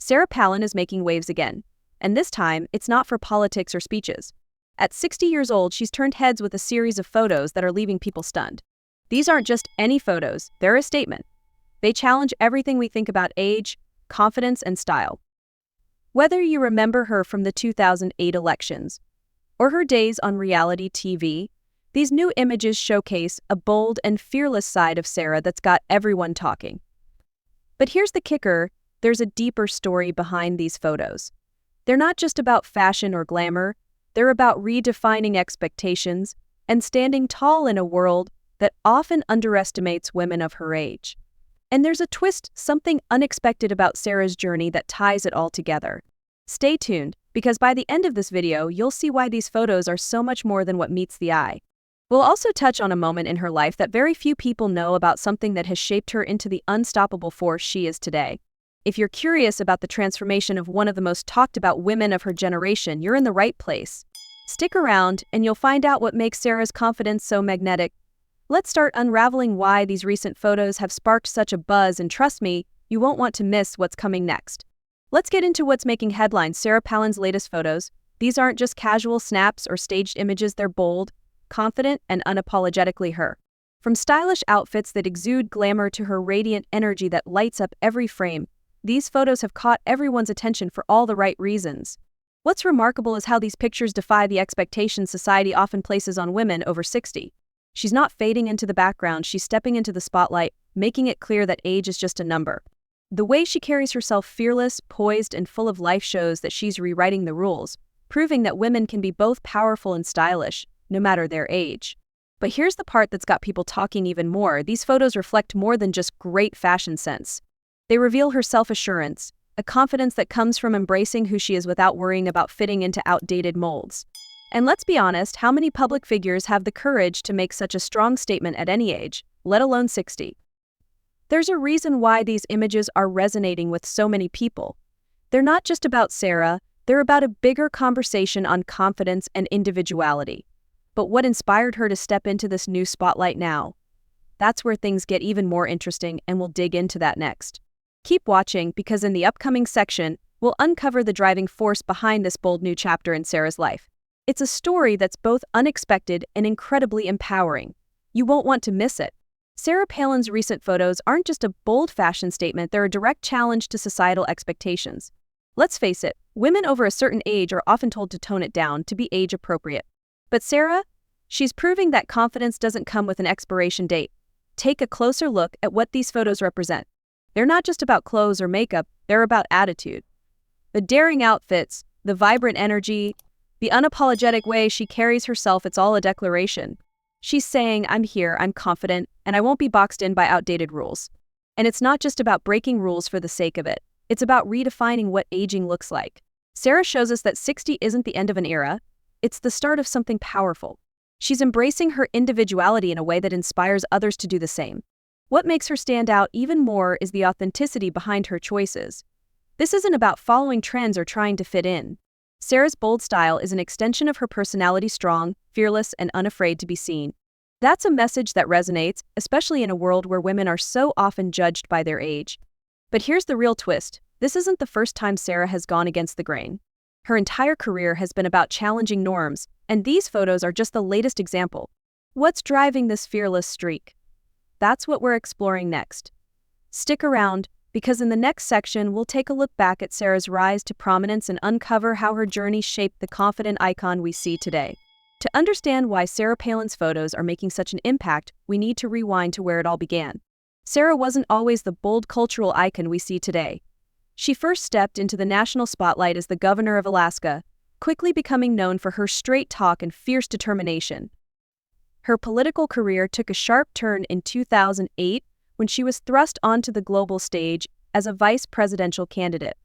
Sarah Palin is making waves again. And this time, it's not for politics or speeches. At 60 years old, she's turned heads with a series of photos that are leaving people stunned. These aren't just any photos, they're a statement. They challenge everything we think about age, confidence, and style. Whether you remember her from the 2008 elections or her days on reality TV, these new images showcase a bold and fearless side of Sarah that's got everyone talking. But here's the kicker, there's a deeper story behind these photos. They're not just about fashion or glamour, they're about redefining expectations and standing tall in a world that often underestimates women of her age. And there's a twist, something unexpected about Sarah's journey that ties it all together. Stay tuned, because by the end of this video, you'll see why these photos are so much more than what meets the eye. We'll also touch on a moment in her life that very few people know about, something that has shaped her into the unstoppable force she is today. If you're curious about the transformation of one of the most talked about women of her generation, you're in the right place. Stick around and you'll find out what makes Sarah's confidence so magnetic. Let's start unraveling why these recent photos have sparked such a buzz, and trust me, you won't want to miss what's coming next. Let's get into what's making headlines. Sarah Palin's latest photos. These aren't just casual snaps or staged images, they're bold, confident, and unapologetically her. From stylish outfits that exude glamour to her radiant energy that lights up every frame, these photos have caught everyone's attention for all the right reasons. What's remarkable is how these pictures defy the expectations society often places on women over 60. She's not fading into the background, she's stepping into the spotlight, making it clear that age is just a number. The way she carries herself, fearless, poised, and full of life, shows that she's rewriting the rules, proving that women can be both powerful and stylish, no matter their age. But here's the part that's got people talking even more. These photos reflect more than just great fashion sense. They reveal her self-assurance, a confidence that comes from embracing who she is without worrying about fitting into outdated molds. And let's be honest, how many public figures have the courage to make such a strong statement at any age, let alone 60? There's a reason why these images are resonating with so many people. They're not just about Sarah, they're about a bigger conversation on confidence and individuality. But what inspired her to step into this new spotlight now? That's where things get even more interesting, and we'll dig into that next. Keep watching, because in the upcoming section, we'll uncover the driving force behind this bold new chapter in Sarah's life. It's a story that's both unexpected and incredibly empowering. You won't want to miss it. Sarah Palin's recent photos aren't just a bold fashion statement, they're a direct challenge to societal expectations. Let's face it, women over a certain age are often told to tone it down, to be age appropriate. But Sarah? She's proving that confidence doesn't come with an expiration date. Take a closer look at what these photos represent. They're not just about clothes or makeup, they're about attitude. The daring outfits, the vibrant energy, the unapologetic way she carries herself, it's all a declaration. She's saying, I'm here, I'm confident, and I won't be boxed in by outdated rules. And it's not just about breaking rules for the sake of it. It's about redefining what aging looks like. Sarah shows us that 60 isn't the end of an era, it's the start of something powerful. She's embracing her individuality in a way that inspires others to do the same. What makes her stand out even more is the authenticity behind her choices. This isn't about following trends or trying to fit in. Sarah's bold style is an extension of her personality, strong, fearless, and unafraid to be seen. That's a message that resonates, especially in a world where women are so often judged by their age. But here's the real twist. This isn't the first time Sarah has gone against the grain. Her entire career has been about challenging norms, and these photos are just the latest example. What's driving this fearless streak? That's what we're exploring next. Stick around, because in the next section, we'll take a look back at Sarah's rise to prominence and uncover how her journey shaped the confident icon we see today. To understand why Sarah Palin's photos are making such an impact, we need to rewind to where it all began. Sarah wasn't always the bold cultural icon we see today. She first stepped into the national spotlight as the governor of Alaska, quickly becoming known for her straight talk and fierce determination. Her political career took a sharp turn in 2008 when she was thrust onto the global stage as a vice presidential candidate.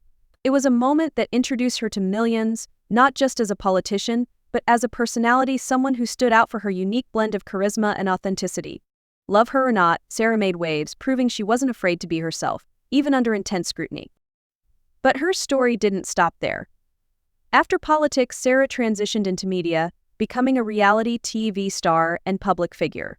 It was a moment that introduced her to millions, not just as a politician, but as a personality, someone who stood out for her unique blend of charisma and authenticity. Love her or not, Sarah made waves, proving she wasn't afraid to be herself, even under intense scrutiny. But her story didn't stop there. After politics, Sarah transitioned into media, becoming a reality TV star and public figure.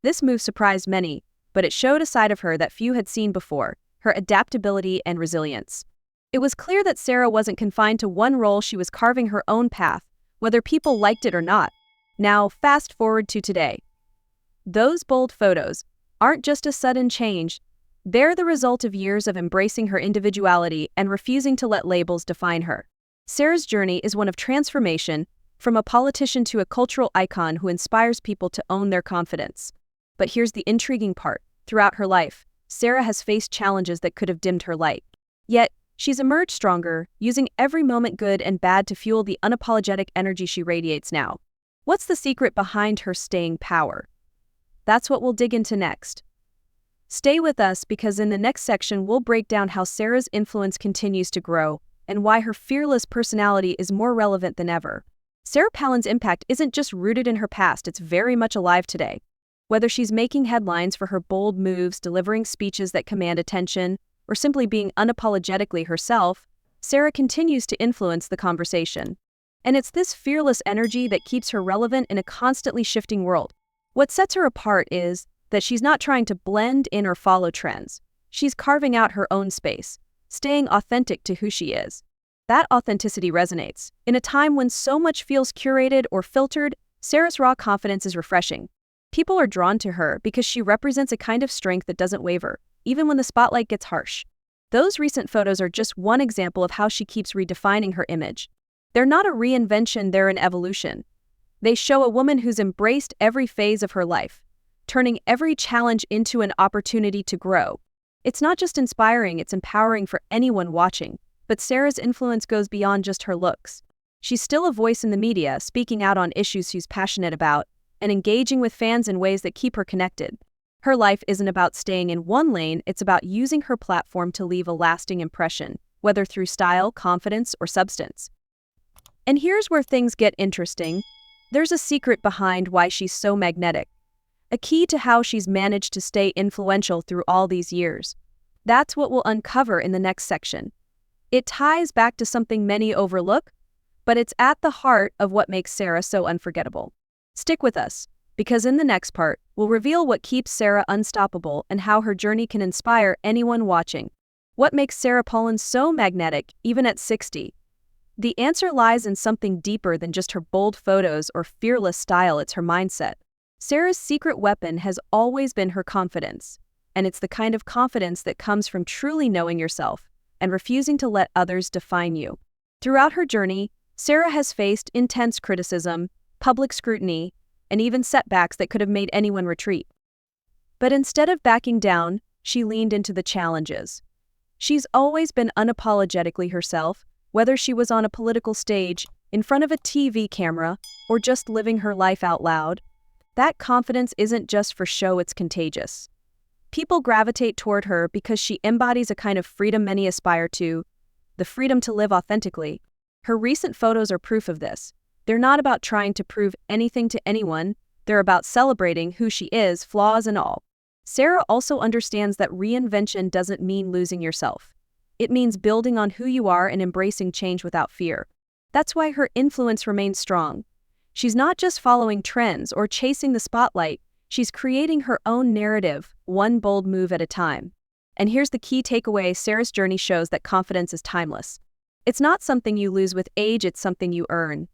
This move surprised many, but it showed a side of her that few had seen before, her adaptability and resilience. It was clear that Sarah wasn't confined to one role. She was carving her own path, whether people liked it or not. Now, fast forward to today. Those bold photos aren't just a sudden change. They're the result of years of embracing her individuality and refusing to let labels define her. Sarah's journey is one of transformation, from a politician to a cultural icon who inspires people to own their confidence. But here's the intriguing part. Throughout her life, Sarah has faced challenges that could have dimmed her light. Yet, she's emerged stronger, using every moment, good and bad, to fuel the unapologetic energy she radiates now. What's the secret behind her staying power? That's what we'll dig into next. Stay with us, because in the next section we'll break down how Sarah's influence continues to grow and why her fearless personality is more relevant than ever. Sarah Palin's impact isn't just rooted in her past, it's very much alive today. Whether she's making headlines for her bold moves, delivering speeches that command attention, or simply being unapologetically herself, Sarah continues to influence the conversation. And it's this fearless energy that keeps her relevant in a constantly shifting world. What sets her apart is that she's not trying to blend in or follow trends. She's carving out her own space, staying authentic to who she is. That authenticity resonates. In a time when so much feels curated or filtered, Sarah's raw confidence is refreshing. People are drawn to her because she represents a kind of strength that doesn't waver, even when the spotlight gets harsh. Those recent photos are just one example of how she keeps redefining her image. They're not a reinvention, they're an evolution. They show a woman who's embraced every phase of her life, turning every challenge into an opportunity to grow. It's not just inspiring, it's empowering for anyone watching. But Sarah's influence goes beyond just her looks. She's still a voice in the media, speaking out on issues she's passionate about, and engaging with fans in ways that keep her connected. Her life isn't about staying in one lane, it's about using her platform to leave a lasting impression, whether through style, confidence, or substance. And here's where things get interesting. There's a secret behind why she's so magnetic. A key to how she's managed to stay influential through all these years. That's what we'll uncover in the next section. It ties back to something many overlook, but it's at the heart of what makes Sarah so unforgettable. Stick with us, because in the next part, we'll reveal what keeps Sarah unstoppable and how her journey can inspire anyone watching. What makes Sarah Palin so magnetic, even at 60? The answer lies in something deeper than just her bold photos or fearless style, it's her mindset. Sarah's secret weapon has always been her confidence, and it's the kind of confidence that comes from truly knowing yourself and refusing to let others define you. Throughout her journey, Sarah has faced intense criticism, public scrutiny, and even setbacks that could have made anyone retreat. But instead of backing down, she leaned into the challenges. She's always been unapologetically herself, whether she was on a political stage, in front of a TV camera, or just living her life out loud. That confidence isn't just for show, it's contagious. People gravitate toward her because she embodies a kind of freedom many aspire to, the freedom to live authentically. Her recent photos are proof of this. They're not about trying to prove anything to anyone, they're about celebrating who she is, flaws and all. Sarah also understands that reinvention doesn't mean losing yourself. It means building on who you are and embracing change without fear. That's why her influence remains strong. She's not just following trends or chasing the spotlight, she's creating her own narrative, one bold move at a time. And here's the key takeaway: Sarah's journey shows that confidence is timeless. It's not something you lose with age, it's something you earn.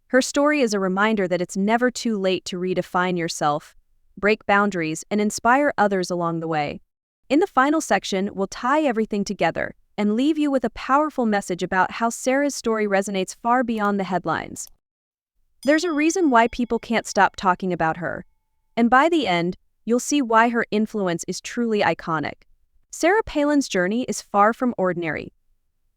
Her story is a reminder that it's never too late to redefine yourself, break boundaries, and inspire others along the way. In the final section, we'll tie everything together and leave you with a powerful message about how Sarah's story resonates far beyond the headlines. There's a reason why people can't stop talking about her. And by the end, you'll see why her influence is truly iconic. Sarah Palin's journey is far from ordinary.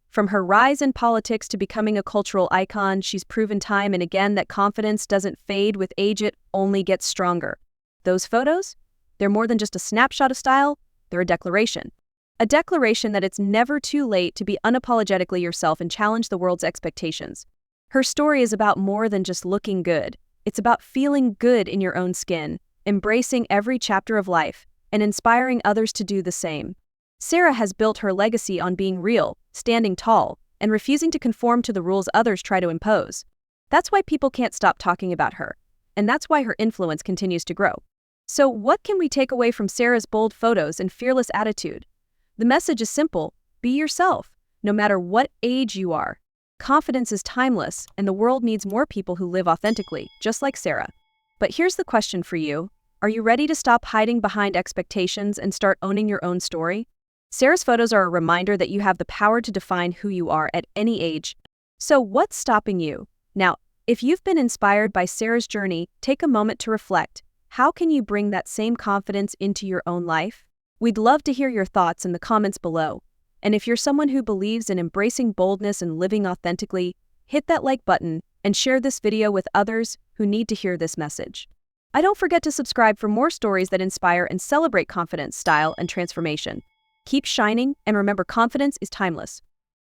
From her rise in politics to becoming a cultural icon, she's proven time and again that confidence doesn't fade with age, it only gets stronger. Those photos? They're more than just a snapshot of style, they're a declaration. A declaration that it's never too late to be unapologetically yourself and challenge the world's expectations. Her story is about more than just looking good. It's about feeling good in your own skin, embracing every chapter of life, and inspiring others to do the same. Sarah has built her legacy on being real, standing tall, and refusing to conform to the rules others try to impose. That's why people can't stop talking about her, and that's why her influence continues to grow. So what can we take away from Sarah's bold photos and fearless attitude? The message is simple: be yourself. No matter what age you are, confidence is timeless, and the world needs more people who live authentically, just like Sarah. But here's the question for you. Are you ready to stop hiding behind expectations and start owning your own story? Sarah's photos are a reminder that you have the power to define who you are at any age. So what's stopping you? Now, if you've been inspired by Sarah's journey, take a moment to reflect. How can you bring that same confidence into your own life? We'd love to hear your thoughts in the comments below. And if you're someone who believes in embracing boldness and living authentically, hit that like button and share this video with others who need to hear this message. Don't forget to subscribe for more stories that inspire and celebrate confidence, style, and transformation. Keep shining, and remember, confidence is timeless.